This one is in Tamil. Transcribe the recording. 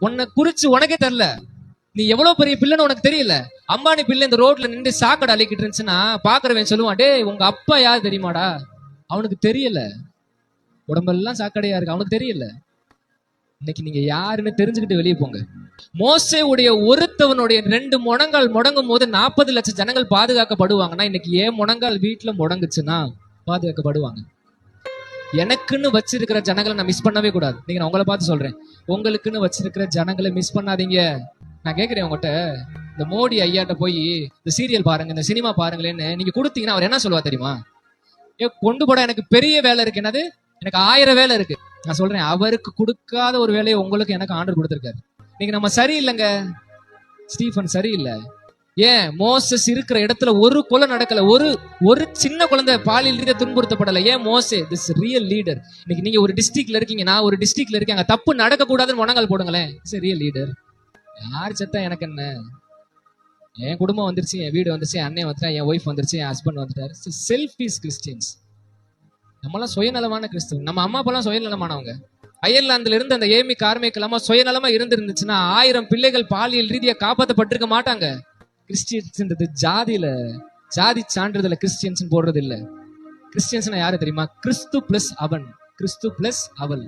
உன்னை குறிச்சு உனக்கே தெரியல, நீ எவ்வளவு பெரிய பிள்ளைன்னு உனக்கு தெரியல. அம்பானி பிள்ளை இந்த ரோட்ல நின்று சாக்கடை அழைக்கிட்டு இருந்துச்சுன்னா பாக்குறவன் சொல்லுவான், டே உங்க அப்பா யாரு தெரியுமாடா? அவனுக்கு தெரியல. உடம்பெல்லாம் சாக்கடையா இருக்கு, அவனுக்கு தெரியல. இன்னைக்கு நீங்க யாருன்னு தெரிஞ்சுக்கிட்டு வெளியே போங்க. மோசேவுடைய ஒருத்தவனுடைய 2 முழங்கால் முடங்கும் போது 40 லட்சம் ஜனங்கள் பாதுகாக்கப்படுவாங்கன்னா, இன்னைக்கு ஏன் முழங்கால் வீட்டுல முடங்குச்சுன்னா பாதுகாக்கப்படுவாங்க. எனக்குன்னு வச்சிருக்கிற ஜனங்களை நான் மிஸ் பண்ணவே கூடாது. நீங்க நான் உங்களை பார்த்து சொல்றேன், உங்களுக்குன்னு வச்சிருக்கிற ஜனங்களை மிஸ் பண்ணாதீங்க. நான் கேட்கிறேன் உங்ககிட்ட, இந்த மோடி ஐயாட்ட போய் இந்த சீரியல் பாருங்க, இந்த சினிமா பாருங்களேன்னு நீங்க கொடுத்தீங்கன்னா அவர் என்ன சொல்லுவா தெரியுமா? கொண்டு போட எனக்கு பெரிய வேலை இருக்கு, என்னது எனக்கு 1000 வேலை இருக்கு. நான் சொல்றேன், அவருக்கு கொடுக்காத ஒரு வேலையை உங்களுக்கு எனக்கு ஆண்டர் கொடுத்திருக்காரு. நீங்க நம்ம சரியில்லைங்க, ஸ்டீஃபன் சரியில்லை. ஏன் மோசஸ் இருக்கிற இடத்துல ஒரு கொலை நடக்கல, ஒரு சின்ன குழந்தை பாலியல் ரீதியா துன்புறுத்தப்படல. ஏன் மோசே திஸ் ரியல் லீடர். இன்னைக்கு நீங்க ஒரு டிஸ்ட்ரிக்ட்ல இருக்கீங்க, நான் ஒரு டிஸ்ட்ரிக்ட்ல இருக்கேன், அங்க தப்பு நடக்க கூடாதுன்னு முழங்கால் போடுங்களேன். It's real leader. யார் செத்தா எனக்கு என்ன? என் குடும்பம் வந்துருச்சு, என் வீடு வந்துருச்சு, என் அண்ணன் வந்துட்டா, என் ஒய்ஃப் வந்துருச்சு, என் ஹஸ்பண்ட் வந்துட்டாரு. Selfish Christians. நம்மளாம் சுயநலமான கிறிஸ்தவம். நம்ம அம்மா அப்பெல்லாம் சுயநலமானவங்க. அயர்லாந்துல இருந்து அந்த ஏமி கார்மேக்கெல்லாமா சுயநலமா இருந்துருந்துச்சுன்னா 1000 பிள்ளைகள் பாலியல் ரீதியா காப்பாற்றப்பட்டிருக்க மாட்டாங்க. கிறிஸ்டியன்ஸ்ன்றது ஜாதி சான்றிதழ கிறிஸ்டியன்ஸ் போடுறது இல்ல. கிறிஸ்டியன்ஸ்னா யாரு தெரியுமா? கிறிஸ்து பிளஸ் அவன், கிறிஸ்து பிளஸ் அவள்.